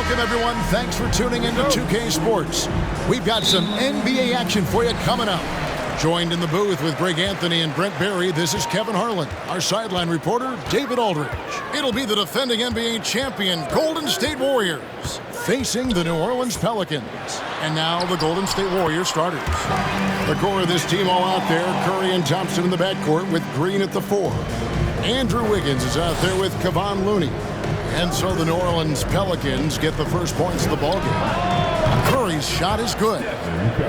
Welcome, everyone. Thanks for tuning into 2K Sports. We've got some NBA action for you coming up. Joined in the booth with Greg Anthony and Brent Barry, this is Kevin Harlan. Our sideline reporter, David Aldridge. It'll be the defending NBA champion Golden State Warriors facing the New Orleans Pelicans. And now the Golden State Warriors starters. The core of this team all out there, Curry and Thompson in the backcourt with Green at the 4. Andrew Wiggins is out there with Kevon Looney. And so the New Orleans Pelicans get the first points of the ballgame. Curry's shot is good.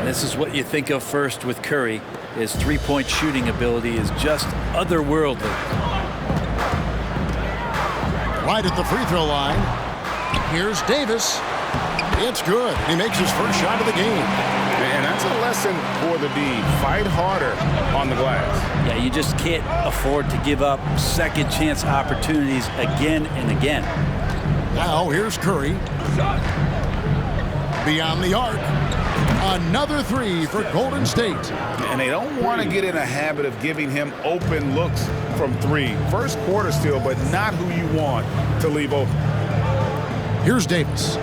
This is what you think of first with Curry. His three-point shooting ability is just otherworldly. Right at the free throw line. Here's Davis. It's good. He makes his first shot of the game. And that's a lesson for the D. Fight harder on the glass. Yeah, you just can't afford to give up second chance opportunities again and again. Now here's Curry. Beyond the arc. Another three for Golden State. And they don't want to get in a habit of giving him open looks from three. First quarter still, but not who you want to leave open. Here's Davis.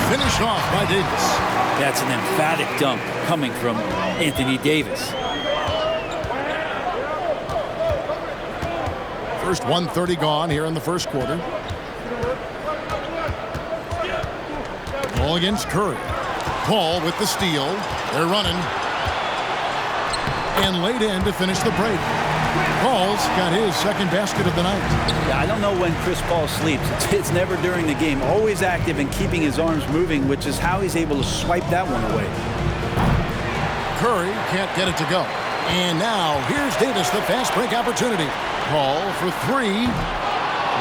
Finished off by Davis. That's an emphatic dunk coming from Anthony Davis. First 1:30 gone here in the first quarter. Ball against Curry. Paul with the steal. They're running. And laid in to finish the break. Paul's got his second basket of the night. Yeah, I don't know when Chris Paul sleeps. It's never during the game. Always active and keeping his arms moving, which is how he's able to swipe that one away. Curry can't get it to go. And now here's Davis, the fast break opportunity. Paul for three.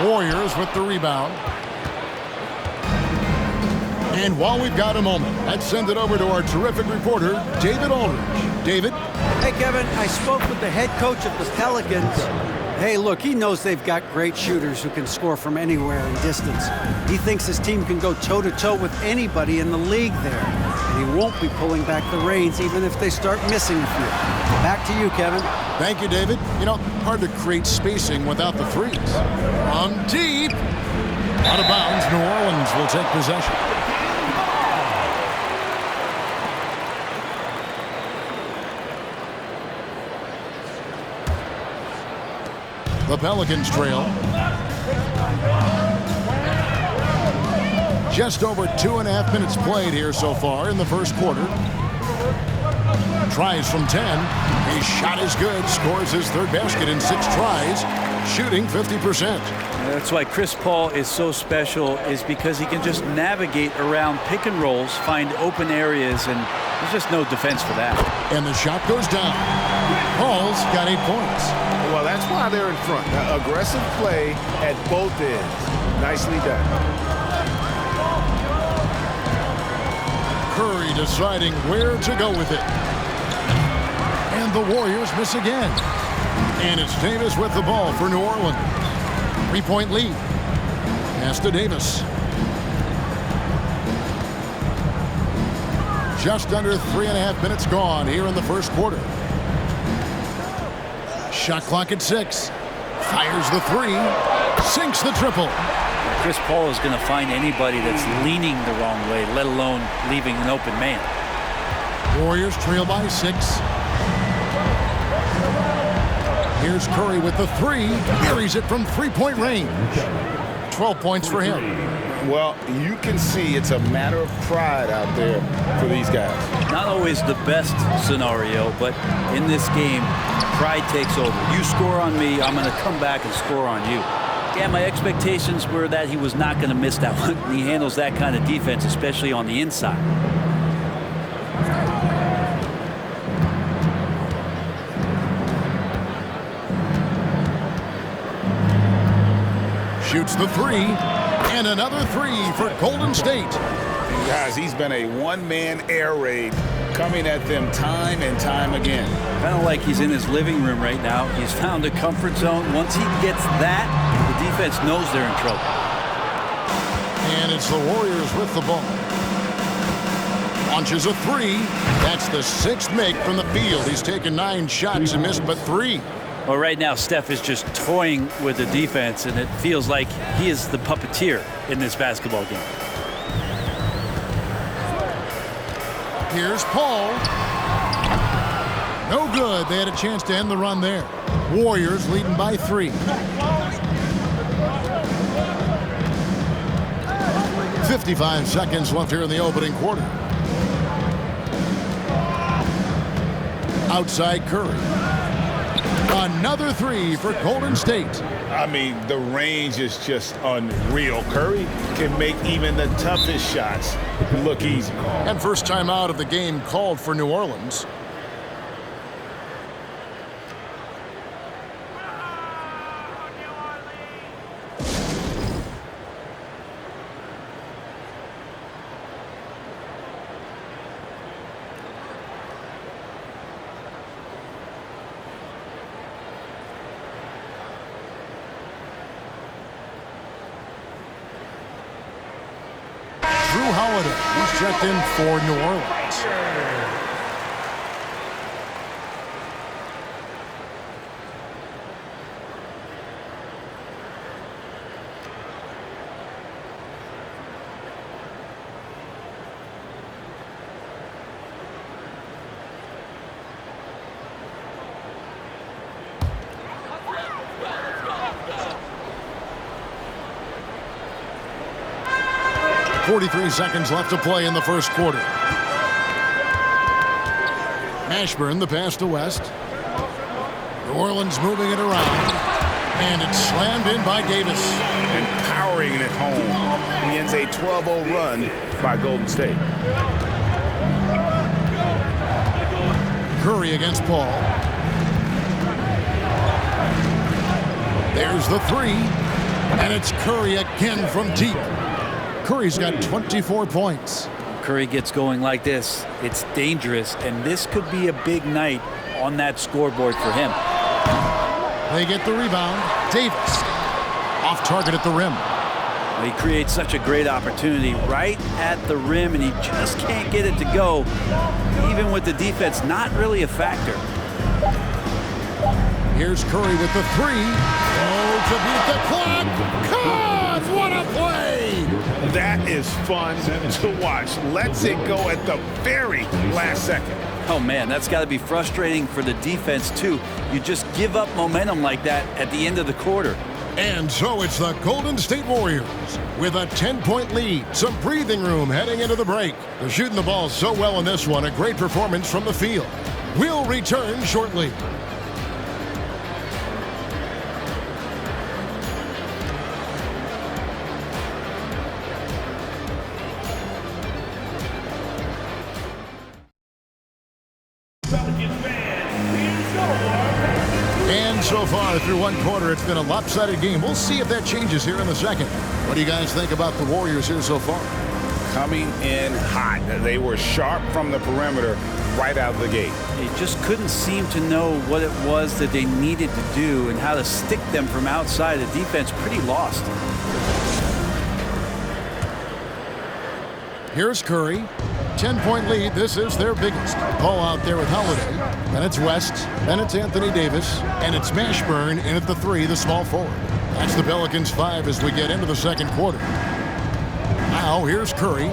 Warriors with the rebound. And while we've got a moment, let's send it over to our terrific reporter, David Aldridge. David? Hey, Kevin, I spoke with the head coach of the Pelicans. Hey, look, he knows they've got great shooters who can score from anywhere in distance. He thinks his team can go toe-to-toe with anybody in the league there. And he won't be pulling back the reins even if they start missing a few. Back to you, Kevin. Thank you, David. You know, hard to create spacing without the threes. From deep. Out of bounds, New Orleans will take possession. The Pelicans trail. Just over 2.5 minutes played here so far in the first quarter. Tries from 10. His shot is good. Scores his third basket in 6 tries. Shooting 50%. That's why Chris Paul is so special, is because he can just navigate around pick and rolls, find open areas, and there's just no defense for that. And the shot goes down. Paul's got 8 points. Well, that's why they're in front. Aggressive play at both ends. Nicely done. Curry deciding where to go with it. And the Warriors miss again. And it's Davis with the ball for New Orleans. 3-point lead. Pass to Davis. Just under 3.5 minutes gone here in the first quarter. Shot clock at 6. Fires the 3. Sinks the triple. Chris Paul is going to find anybody that's leaning the wrong way, let alone leaving an open man. Warriors trail by 6. Here's Curry with the 3. Buries it from 3-point range. 12 points for him. Well, you can see it's a matter of pride out there for these guys. Not always the best scenario, but in this game, pride takes over. You score on me, I'm going to come back and score on you. Yeah, my expectations were that he was not going to miss that one. He handles that kind of defense, especially on the inside. Shoots the 3. And another 3 for Golden State. Guys, he's been a one-man air raid coming at them time and time again. Kind of like he's in his living room right now. He's found a comfort zone. Once he gets that, the defense knows they're in trouble. And it's the Warriors with the ball. Launches a 3. That's the 6th make from the field. He's taken 9 shots and missed but 3. Well, right now, Steph is just toying with the defense, and it feels like he is the puppeteer in this basketball game. Here's Paul. No good. They had a chance to end the run there. Warriors leading by 3. 55 seconds left here in the opening quarter. Outside Curry. Another 3 for Golden State. I mean, the range is just unreal. Curry can make even the toughest shots look easy. And first time out of the game called for New Orleans. He's checked in for New Orleans. .43 seconds left to play in the first quarter. Mashburn, the pass to West. New Orleans moving it around. And it's slammed in by Davis. And powering it home. He ends a 12-0 run by Golden State. Curry against Paul. There's the 3. And it's Curry again from deep. Curry's got 24 points. Curry gets going like this, it's dangerous, and this could be a big night on that scoreboard for him. They get the rebound. Davis off target at the rim. He creates such a great opportunity right at the rim, and he just can't get it to go, even with the defense not really a factor. Here's Curry with the 3. Oh, to beat the clock. Cause what a play! That is fun to watch. Lets it go at the very last second. Oh, man, that's got to be frustrating for the defense, too. You just give up momentum like that at the end of the quarter. And so it's the Golden State Warriors with a 10-point lead. Some breathing room heading into the break. They're shooting the ball so well in this one. A great performance from the field. We'll return shortly. So far through one quarter, it's been a lopsided game. We'll see if that changes here in the second. What do you guys think about the Warriors here so far? Coming in hot. They were sharp from the perimeter right out of the gate. They just couldn't seem to know what it was that they needed to do and how to stick them from outside. The defense pretty lost. Here's Curry. 10-point lead. This is their biggest. Ball out there with Holiday. Then it's West. Then it's Anthony Davis. And it's Mashburn in at the 3, the small forward. That's the Pelicans 5 as we get into the second quarter. Now here's Curry.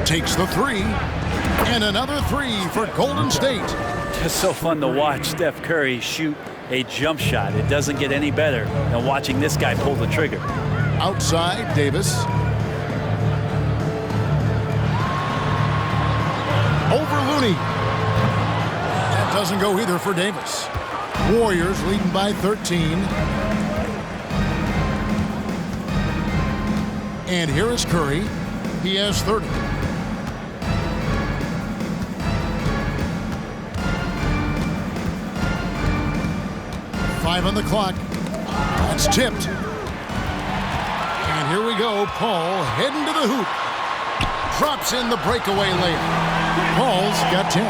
Takes the 3. And another 3 for Golden State. Just so fun to watch Steph Curry shoot a jump shot. It doesn't get any better than watching this guy pull the trigger. Outside, Davis. Over Looney. That doesn't go either for Davis. Warriors leading by 13. And here is Curry. He has 30. Five on the clock. That's tipped. And here we go. Paul heading to the hoop. Drops in the breakaway layup. Paul's got 10.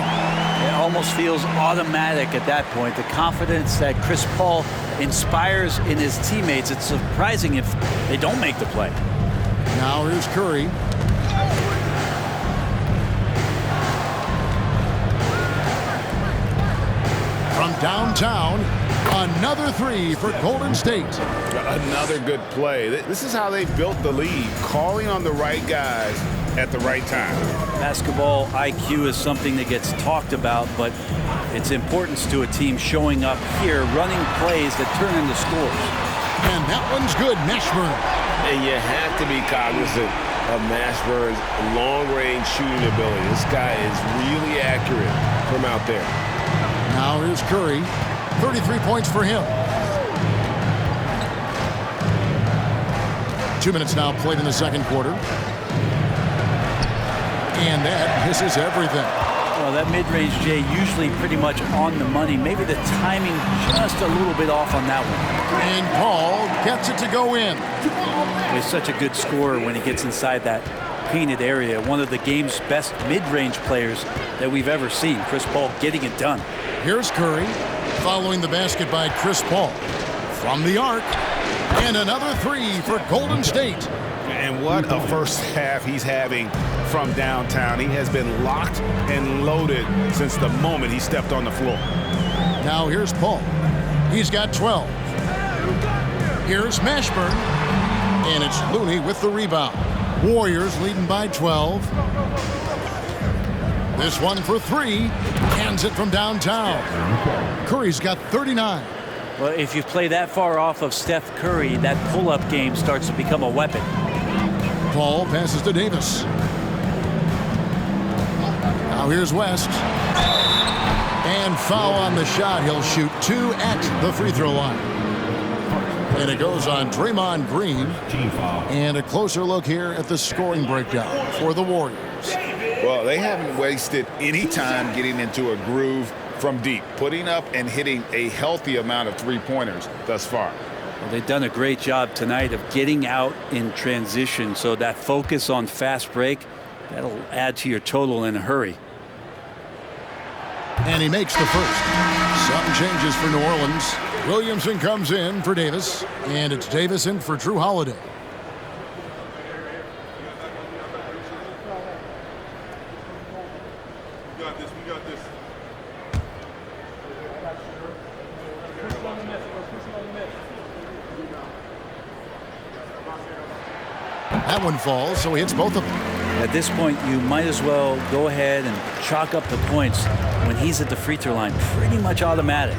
It almost feels automatic at that point. The confidence that Chris Paul inspires in his teammates. It's surprising if they don't make the play. Now here's Curry. From downtown. Another three for Golden State. Another good play. This is how they built the lead, calling on the right guys at the right time. Basketball IQ is something that gets talked about, but its importance to a team showing up here, running plays that turn into scores. And that one's good. Mashburn. And you have to be cognizant of Mashburn's long-range shooting ability. This guy is really accurate from out there. Now here's Curry. 33 points for him. 2 minutes now played in the second quarter. And that misses everything. Well, that mid-range, Jay, usually pretty much on the money. Maybe the timing just a little bit off on that one. And Paul gets it to go in. He's such a good scorer when he gets inside that painted area. One of the game's best mid-range players that we've ever seen. Chris Paul getting it done. Here's Curry following the basket by Chris Paul. From the arc. And another three for Golden State. And what a first half he's having from downtown. He has been locked and loaded since the moment he stepped on the floor. Now here's Paul. He's got 12. Here's Mashburn. And it's Looney with the rebound. Warriors leading by 12. This one for three. Hands it from downtown. Curry's got 39. Well, if you play that far off of Steph Curry, that pull-up game starts to become a weapon. Paul passes to Davis. Now here's West. And foul on the shot. He'll shoot two at the free throw line. And it goes on Draymond Green. And a closer look here at the scoring breakdown for the Warriors. Well, they haven't wasted any time getting into a groove from deep, putting up and hitting a healthy amount of three-pointers thus far. Well, they've done a great job tonight of getting out in transition, so that focus on fast break, that'll add to your total in a hurry. And he makes the first. Some changes for New Orleans. Williamson comes in for Davis, and it's Davis in for Drew Holiday. We got this. That one falls, so he hits both of them. At this point, you might as well go ahead and chalk up the points when he's at the free throw line. Pretty much automatic.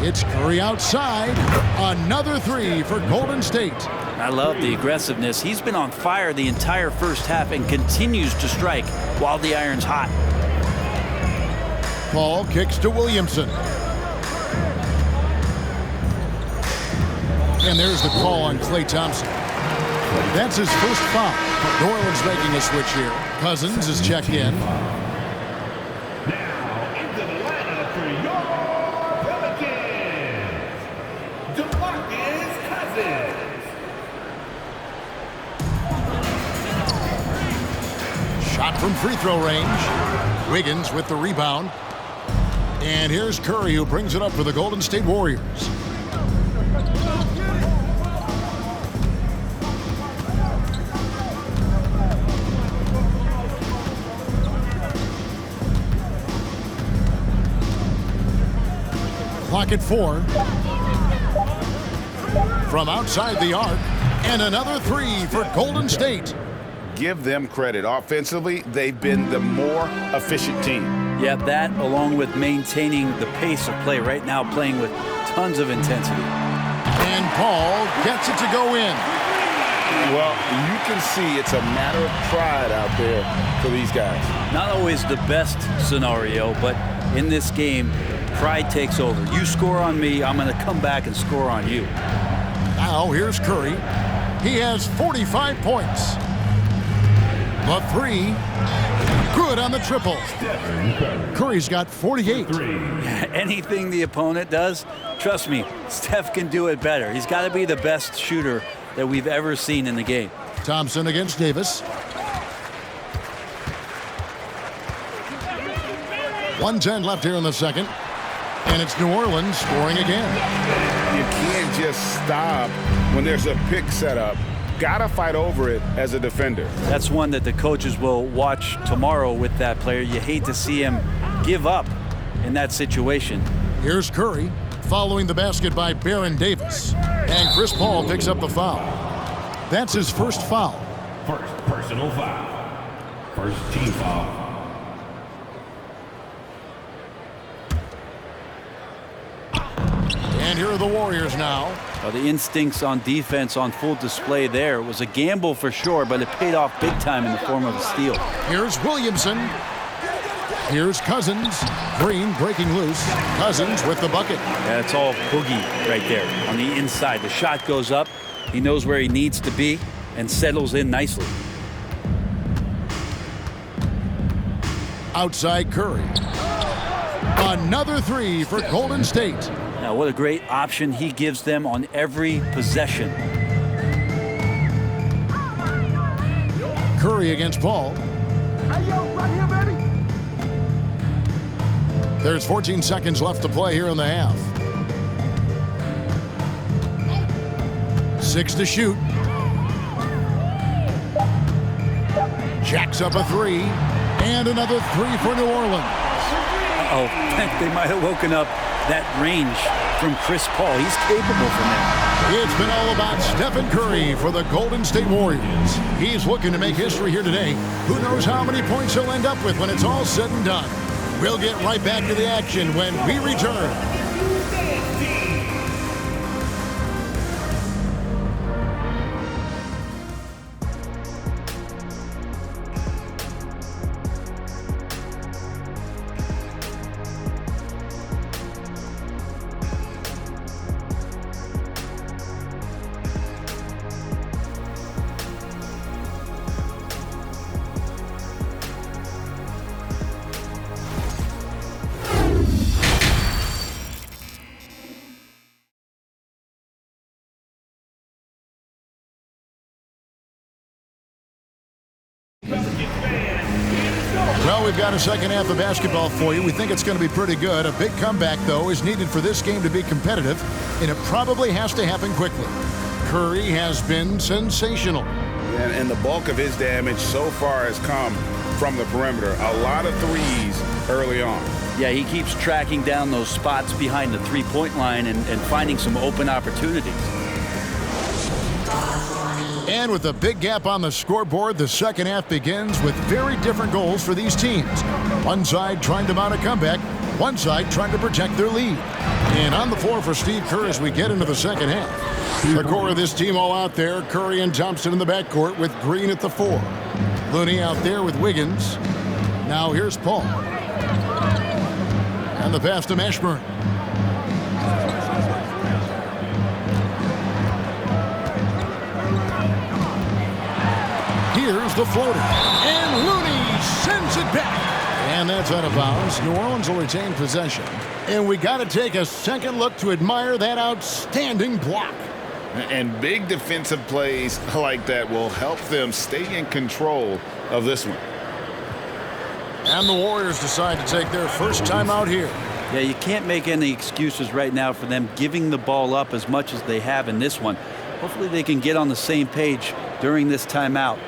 It's Curry outside. Another three for Golden State. I love the aggressiveness. He's been on fire the entire first half and continues to strike while the iron's hot. Paul kicks to Williamson. And there's the call on Klay Thompson. That's his first foul. New Orleans making a switch here. Cousins is checked in. Now into the lineup for your Pelicans, DeMarcus Cousins. Shot from free throw range. Wiggins with the rebound. And here's Curry, who brings it up for the Golden State Warriors. Clock at 4. From outside the arc. And another three for Golden State. Give them credit. Offensively, they've been the more efficient team. Yeah, that along with maintaining the pace of play right now, playing with tons of intensity. And Paul gets it to go in. Well, you can see it's a matter of pride out there for these guys. Not always the best scenario, but in this game, pride takes over. You score on me, I'm going to come back and score on you. Now here's Curry. He has 45 points. The three, good on the triple. Curry's got 48. Anything the opponent does, trust me, Steph can do it better. He's got to be the best shooter that we've ever seen in the game. Thompson against Davis. 1:10 left here in the second. And it's New Orleans scoring again. You can't just stop when there's a pick set up. got to fight over it as a defender. That's one that the coaches will watch tomorrow with that player. You hate to see him give up in that situation. Here's Curry, following the basket by Baron Davis. And Chris Paul picks up the foul. That's his first foul. First personal foul. First team foul. And here are the Warriors now. The instincts on defense on full display there. It was a gamble for sure, but it paid off big time in the form of a steal. Here's Williamson. Here's Cousins. Green breaking loose. Cousins with the bucket. That's all Boogie right there on the inside. The shot goes up. He knows where he needs to be and settles in nicely. Outside Curry. Another three for Golden State. Now, what a great option he gives them on every possession. Curry against Paul. There's 14 seconds left to play here in the half. 6 to shoot. Jacks up a three. And another three for New Orleans. Oh, they might have woken up that range from Chris Paul. He's capable from there. It's been all about Stephen Curry for the Golden State Warriors. He's looking to make history here today. Who knows how many points he'll end up with when it's all said and done. We'll get right back to the action when we return. Well, we've got a second half of basketball for you. We think it's going to be pretty good. A big comeback, though, is needed for this game to be competitive, and it probably has to happen quickly. Curry has been sensational. And the bulk of his damage so far has come from the perimeter. A lot of threes early on. Yeah, he keeps tracking down those spots behind the three-point line and finding some open opportunities. And with a big gap on the scoreboard, the second half begins with very different goals for these teams. One side trying to mount a comeback, one side trying to protect their lead. And on the floor for Steve Kerr as we get into the second half. The core of this team all out there, Curry and Thompson in the backcourt with Green at the 4. Looney out there with Wiggins. Now here's Paul. And the pass to Mashburn. Here's the floater. And Looney sends it back. And that's out of bounds. New Orleans will retain possession. And we got to take a second look to admire that outstanding block. And big defensive plays like that will help them stay in control of this one. And the Warriors decide to take their first time out here. Yeah, you can't make any excuses right now for them giving the ball up as much as they have in this one. Hopefully they can get on the same page during this timeout.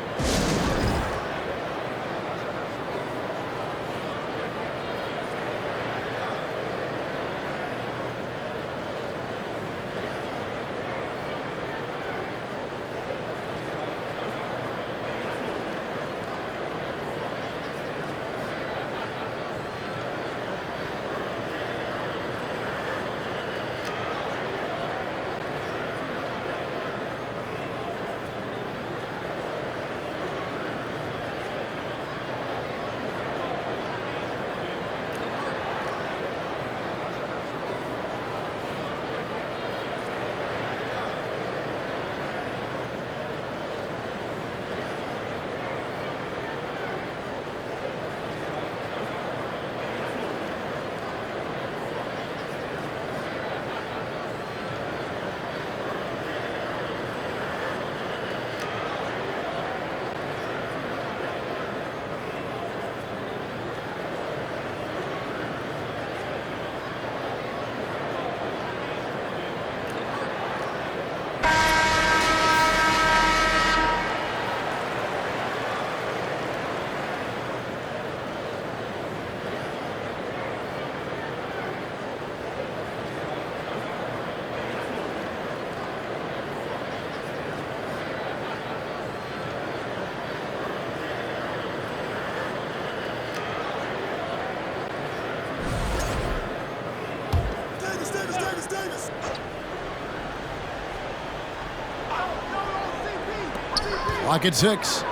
Clock at 6.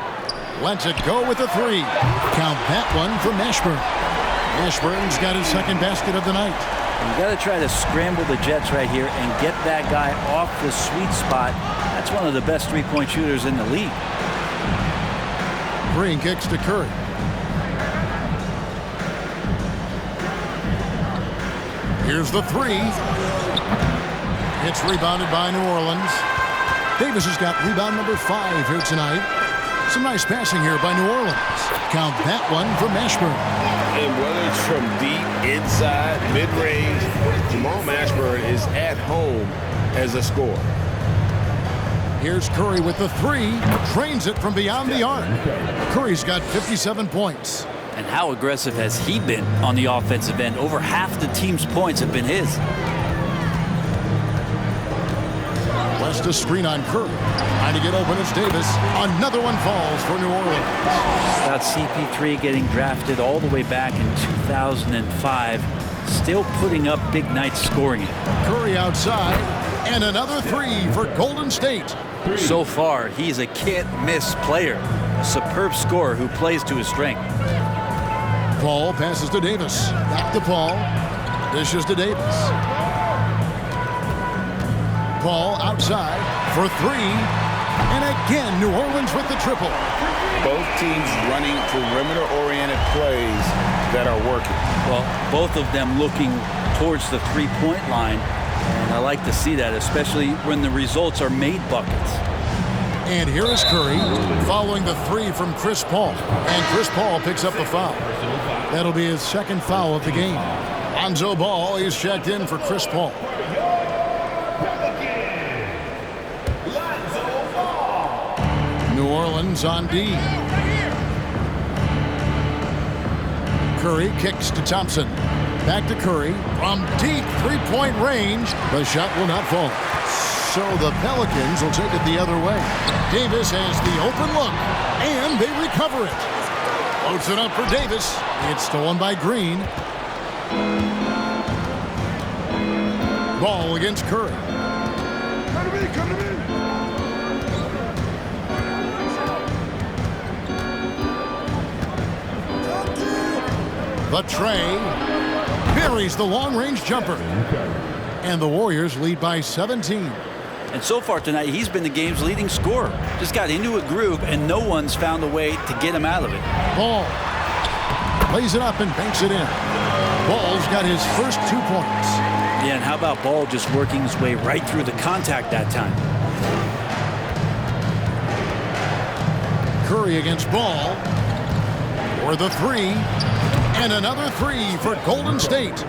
Lets it go with a 3. Count that one for Mashburn. Mashburn's got his second basket of the night. You got to try to scramble the Jets right here and get that guy off the sweet spot. That's one of the best three-point shooters in the league. Green kicks to Curry. Here's the 3. It's rebounded by New Orleans. Davis has got rebound number 5 here tonight. Some nice passing here by New Orleans. Count that one for Mashburn. And whether it's from deep, inside, mid-range, Jamal Mashburn is at home as a scorer. Here's Curry with the 3. Drains it from beyond the arc. Curry's got 57 points. And how aggressive has he been on the offensive end? Over half the team's points have been his. West a screen on Curry. Trying to get open, it's Davis. Another one falls for New Orleans. About CP3 getting drafted all the way back in 2005. Still putting up big nights scoring it. Curry outside. And another 3 for Golden State. So far, he's a can't-miss player. A superb scorer who plays to his strength. Paul passes to Davis. Back to Paul. Dishes to Davis. Paul outside for 3. And again, New Orleans with the triple. Both teams running perimeter-oriented plays that are working. Well, both of them looking towards the three-point line. And I like to see that, especially when the results are made buckets. And here is Curry following the 3 from Chris Paul. And Chris Paul picks up the foul. That'll be his second foul of the game. Lonzo Ball is checked in for Chris Paul. New Orleans on D. Curry kicks to Thompson. Back to Curry from deep three-point range. The shot will not fall. So the Pelicans will take it the other way. Davis has the open look, and they recover it. Floats it up for Davis. It's stolen by Green. Ball against Curry. Come to me. The tray buries the long-range jumper. And the Warriors lead by 17. And so far tonight, he's been the game's leading scorer. Just got into a groove, and no one's found a way to get him out of it. Ball lays it up and banks it in. Ball's got his first 2 points. Yeah, and how about Ball just working his way right through the contact that time? Curry against Ball. For the 3. And another 3 for Golden State.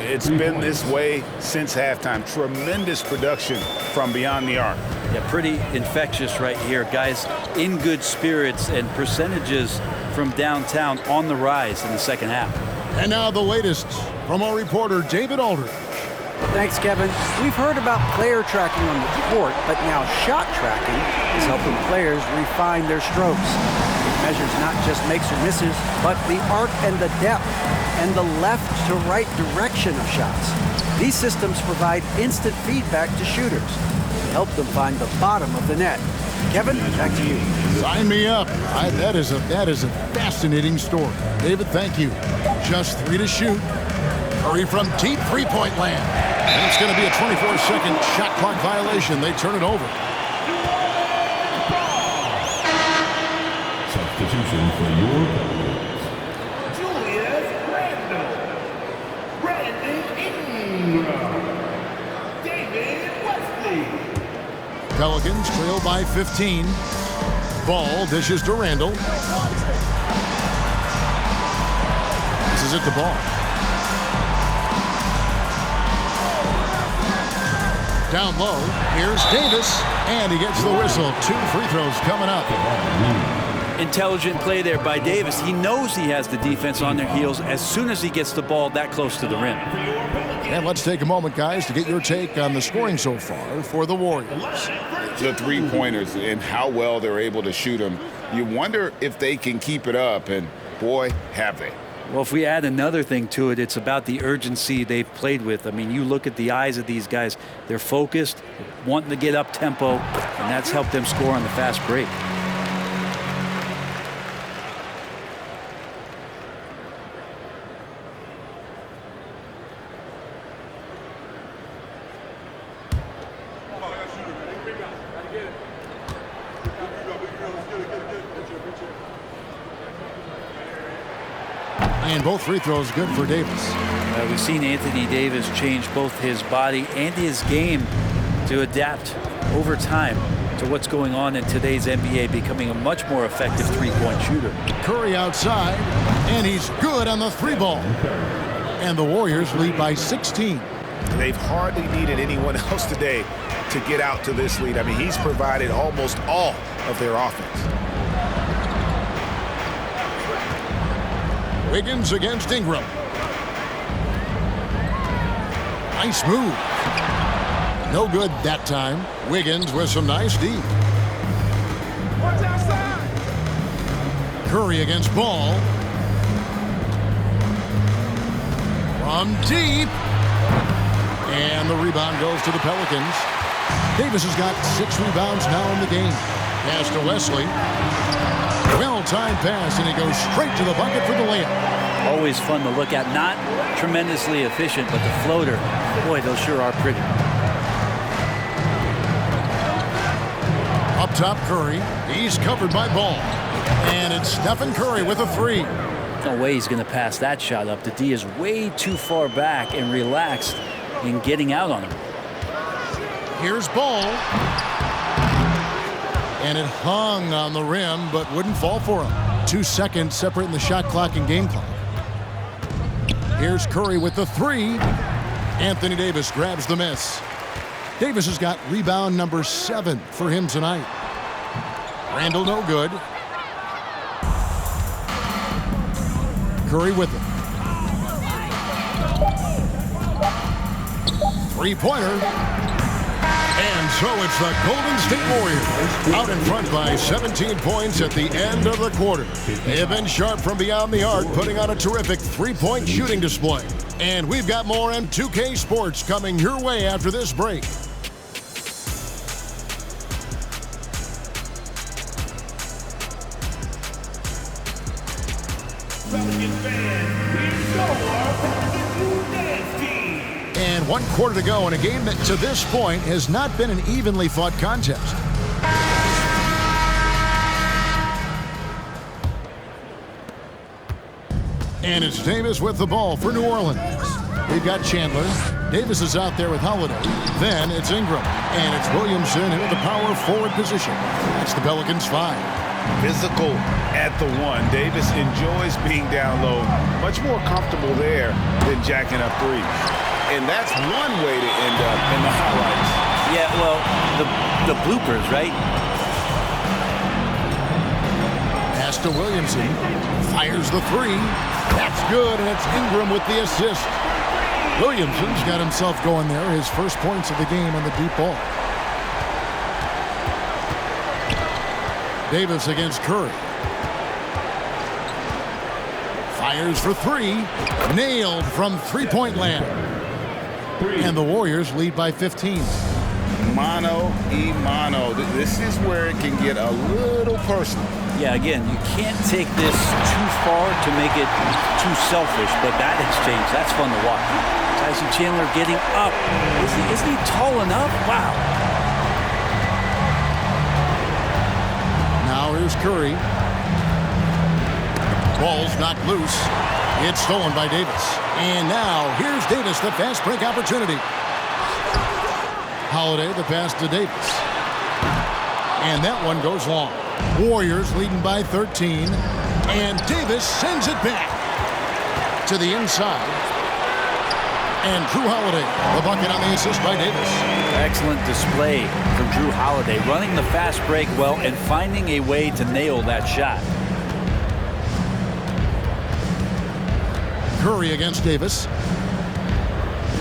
It's been this way since halftime. Tremendous production from beyond the arc. Yeah, pretty infectious right here. Guys in good spirits, and percentages from downtown on the rise in the second half. And now the latest from our reporter, David Aldridge. Thanks, Kevin. We've heard about player tracking on the court, but now shot tracking is helping players refine their strokes. It measures not just makes or misses, but the arc and the depth and the left to right direction of shots. These systems provide instant feedback to shooters to help them find the bottom of the net. Kevin, back to you. Sign me up. That is a fascinating story. David, thank you. Just 3 to shoot. Curry from deep three-point land. And it's going to be a 24-second shot clock violation. They turn it over. Substitution for your Pelicans. Julius Randle. Brandon Ingram. David Wesley. Pelicans trail by 15. Ball dishes to Randall. This is it to Ball. Down low, here's Davis, and he gets the whistle. 2 free throws coming up. Intelligent play there by Davis. He knows he has the defense on their heels as soon as he gets the ball that close to the rim. And let's take a moment, guys, to get your take on the scoring so far for the Warriors. The three-pointers and how well they're able to shoot them. You wonder if they can keep it up, and boy, have they. Well, if we add another thing to it, it's about the urgency they've played with. I mean, you look at the eyes of these guys. They're focused, wanting to get up tempo, and that's helped them score on the fast break. And both free throws good for Davis. We've seen Anthony Davis change both his body and his game to adapt over time to what's going on in today's NBA, becoming a much more effective three-point shooter. Curry outside, and he's good on the three ball. And the Warriors lead by 16. They've hardly needed anyone else today to get out to this lead. I mean, he's provided almost all of their offense. Wiggins against Ingram. Nice move. No good that time. Wiggins with some nice D. Watch outside. Curry against Ball. From deep. And the rebound goes to the Pelicans. Davis has got 6 rebounds now in the game. Pass to Wesley. Well-timed pass, and he goes straight to the bucket for the layup. Always fun to look at. Not tremendously efficient, but the floater, boy, those sure are pretty. Up top, Curry. He's covered by Ball. And it's Stephen Curry with a 3. No way he's going to pass that shot up. The D is way too far back and relaxed in getting out on him. Here's Ball. And it hung on the rim, but wouldn't fall for him. 2 seconds separating the shot clock and game clock. Here's Curry with the 3. Anthony Davis grabs the miss. Davis has got rebound number 7 for him tonight. Randall no good. Curry with it. 3-pointer. And so it's the Golden State Warriors out in front by 17 points at the end of the quarter. They have been sharp from beyond the arc, putting on a terrific 3-point shooting display. And we've got more M2K Sports coming your way after this break. Pelicans fans, here's your new dance team. And 1 quarter to go in a game that to this point has not been an evenly fought contest. And it's Davis with the ball for New Orleans. We've got Chandler. Davis is out there with Holiday. Then it's Ingram. And it's Williamson in the power forward position. That's the Pelicans 5. Physical at the 1. Davis enjoys being down low. Much more comfortable there than jacking up threes. And that's one way to end up in the highlights. Yeah, well, the bloopers, right? Pass to Williamson. Fires the 3. That's good, and it's Ingram with the assist. Williamson's got himself going there. His first points of the game on the deep ball. Davis against Curry. Fires for 3. Nailed from three-point land. And the Warriors lead by 15. Mano. This is where it can get a little personal. Yeah, again, you can't take this too far to make it too selfish, but that exchange, that's fun to watch. Tyson Chandler getting up. Isn't he tall enough? Wow. Now here's Curry. Ball's knocked loose. It's stolen by Davis. And now here's Davis, the fast break opportunity. Holiday, the pass to Davis. And that one goes long. Warriors leading by 13. And Davis sends it back to the inside. And Drew Holiday, the bucket on the assist by Davis. Excellent display from Drew Holiday, running the fast break well and finding a way to nail that shot. Curry against Davis.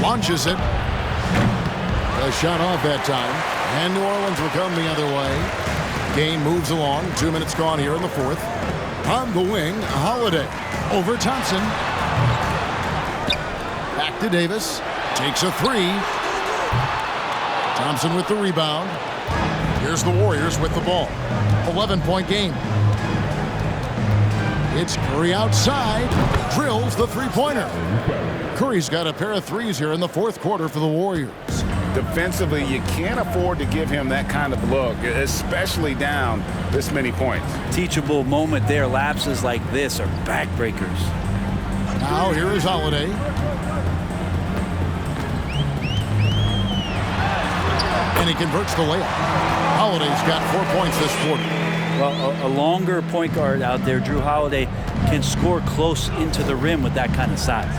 Launches it. A shot off that time. And New Orleans will come the other way. Game moves along. 2 minutes gone here in the 4th. On the wing, Holiday. Over Thompson. Back to Davis. Takes a 3. Thompson with the rebound. Here's the Warriors with the ball. 11-point game. It's Curry outside. Drills the three-pointer. Curry's got a pair of threes here in the 4th quarter for the Warriors. Defensively, you can't afford to give him that kind of look, especially down this many points. Teachable moment there. Lapses like this are backbreakers. Now here is Holiday. And he converts the layup. Holiday's got 4 points this quarter. Well, a longer point guard out there, Drew Holiday, can score close into the rim with that kind of size.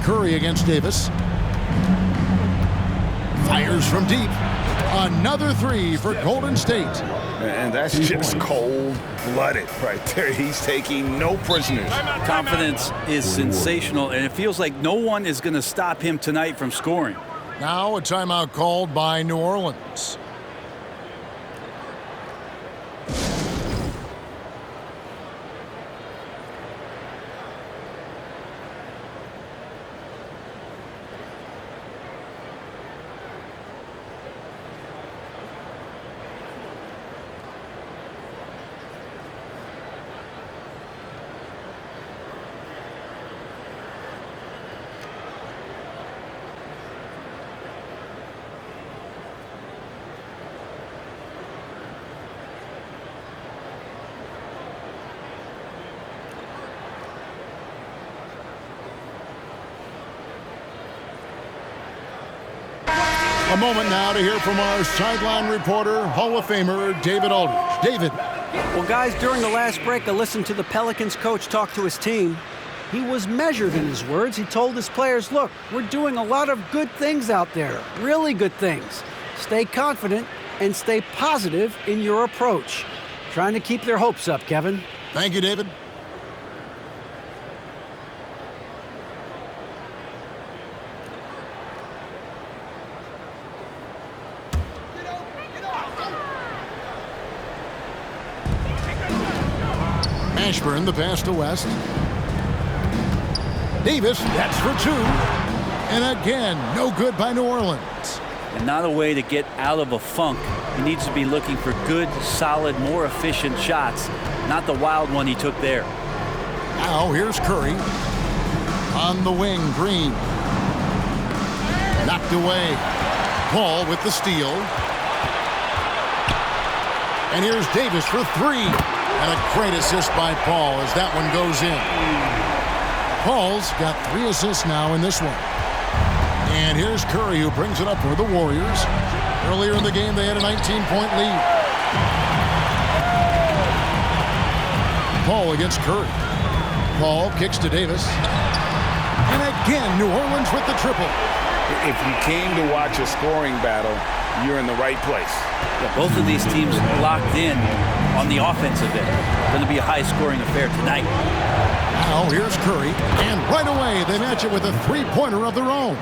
Curry against Davis. Fires from deep. Another three for Golden State. And that's just cold-blooded right there. He's taking no prisoners. Confidence is sensational, and it feels like no one is going to stop him tonight from scoring. Now a timeout called by New Orleans. A moment now to hear from our sideline reporter, Hall of Famer David Aldridge. David. Well, guys, during the last break, I listened to the Pelicans coach talk to his team. He was measured in his words. He told his players, look, we're doing a lot of good things out there, really good things. Stay confident and stay positive in your approach. Trying to keep their hopes up, Kevin. Thank you, David. Ashburn, the pass to West. Davis, that's for two. And again, no good by New Orleans. And not a way to get out of a funk. He needs to be looking for good, solid, more efficient shots, not the wild one he took there. Now here's Curry. On the wing, Green. Knocked away. Paul with the steal. And here's Davis for three. And a great assist by Paul as that one goes in. Paul's got 3 assists now in this one. And here's Curry, who brings it up for the Warriors. Earlier in the game, they had a 19-point lead. Paul against Curry. Paul kicks to Davis. And again, New Orleans with the triple. If you came to watch a scoring battle, you're in the right place. Yeah, both of these teams locked in on the offensive end. Going to be a high-scoring affair tonight. Now here's Curry, and right away they match it with a three-pointer of their own.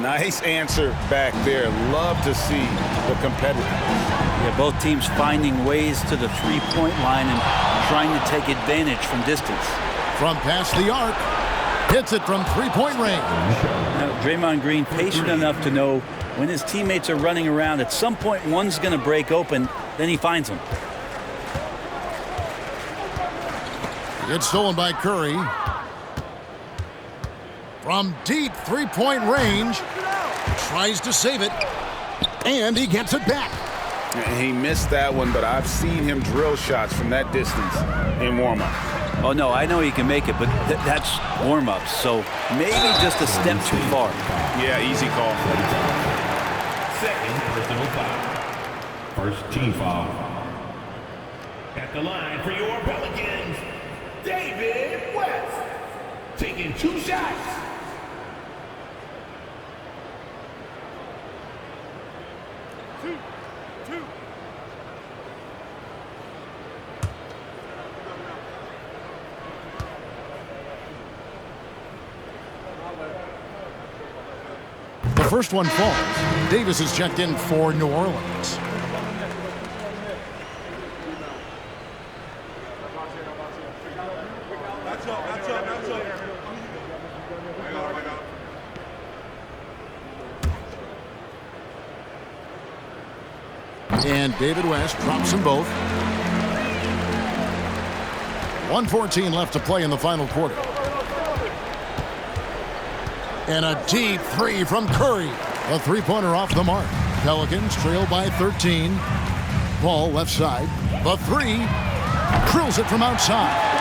Nice answer back there. Love to see the competitiveness. Yeah, both teams finding ways to the three-point line and trying to take advantage from distance. From past the arc, hits it from three-point range. Now, Draymond Green patient enough to know when his teammates are running around, at some point one's going to break open, then he finds them. It's stolen by Curry. From deep three-point range, tries to save it, and he gets it back. He missed that one, but I've seen him drill shots from that distance in warm-up. Oh, no, I know he can make it, but that's warm-ups, so maybe just a step too far. Yeah, easy call. Second personal foul. First team foul. At the line for your Pelicans, David West. Taking 2 shots. The first one falls. Davis is checked in for New Orleans. And David West drops them both. 1:14 left to play in the final quarter. And a deep three from Curry. A three-pointer off the mark. Pelicans trail by 13. Ball left side. The three. Drills it from outside.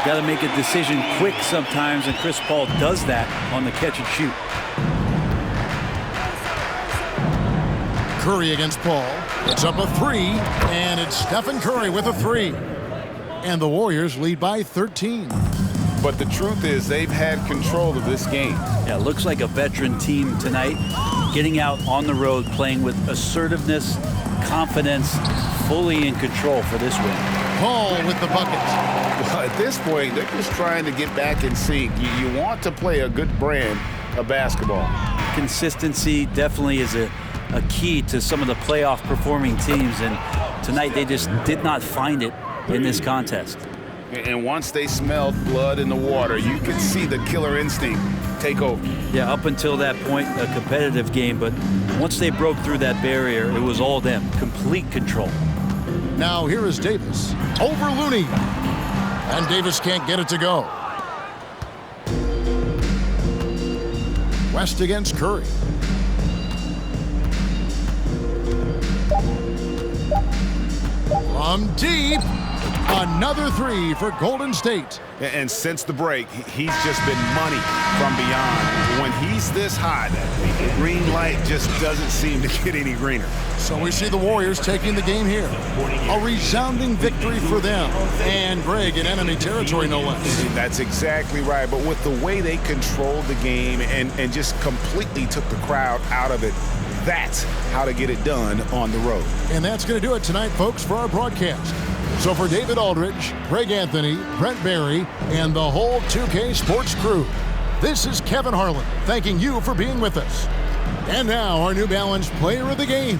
Got to make a decision quick sometimes, and Chris Paul does that on the catch and shoot. Curry against Paul. It's up a three, and it's Stephen Curry with a three. And the Warriors lead by 13. But the truth is they've had control of this game. Yeah, it looks like a veteran team tonight, getting out on the road, playing with assertiveness, confidence, fully in control for this win. Paul with the bucket. Well, at this point, they're just trying to get back in sync. You want to play a good brand of basketball. Consistency definitely is a key to some of the playoff performing teams, and tonight they just did not find it in this contest. And once they smelled blood in the water, you could see the killer instinct take over. Yeah, up until that point, a competitive game, but once they broke through that barrier, it was all them, complete control. Now here is Davis over Looney. And Davis can't get it to go. West against Curry. From deep, another three for Golden State. And since the break, he's just been money from beyond. When he's this hot, the green light just doesn't seem to get any greener. So we see the Warriors taking the game here. A resounding victory for them. And Greg in enemy territory, no less. That's exactly right. But with the way they controlled the game and just completely took the crowd out of it, that's how to get it done on the road. And that's going to do it tonight, folks, for our broadcast. So for David Aldridge, Greg Anthony, Brent Barry, and the whole 2K Sports crew, this is Kevin Harlan thanking you for being with us. And now our New Balance player of the game,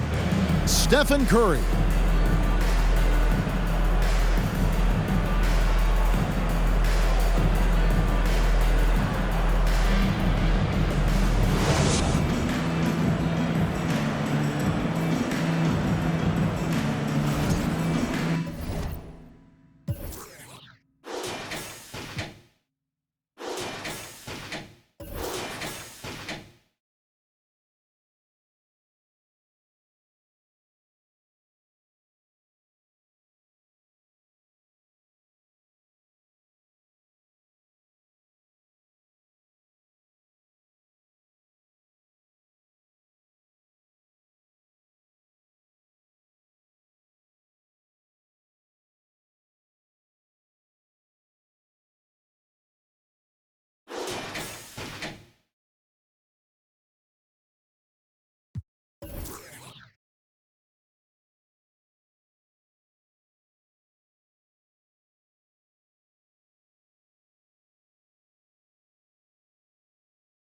Stephen Curry.